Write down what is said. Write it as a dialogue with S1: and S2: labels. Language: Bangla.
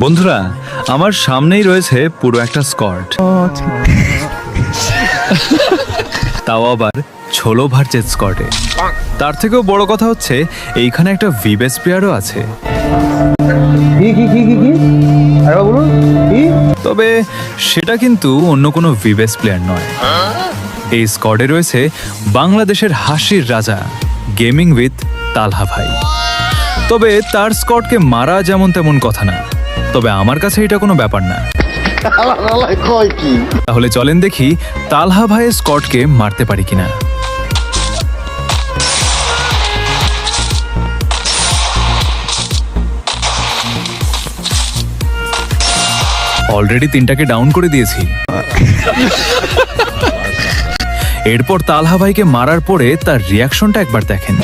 S1: বন্ধুরা, আমার সামনেই রয়েছে পুরো একটা স্কোয়াড, তাও আবার ছোলো ভার্চেস স্কোয়াডে। তার থেকেও বড় কথা হচ্ছে এইখানে একটা ভিবেস প্লেয়ারও আছে। তবে সেটা কিন্তু অন্য কোনো ভিবেস প্লেয়ার নয়। এই স্কোয়াডে রয়েছে বাংলাদেশের হাসির রাজা গেমিং উইথ তালহা ভাই। তবে তার স্কোয়াডকে মারা যেমন তেমন কথা না, তবে আমার কাছে এটা কোনো ব্যাপার না। তাহলে চলেন দেখি তালহা ভাইয়ের স্কোয়াডকে মারতে পারি কিনা। অলরেডি 3টাকে ডাউন করে দিয়েছি। এরপর তালহা ভাইকে মারার পরে তার রিয়াকশনটা একবার দেখেন।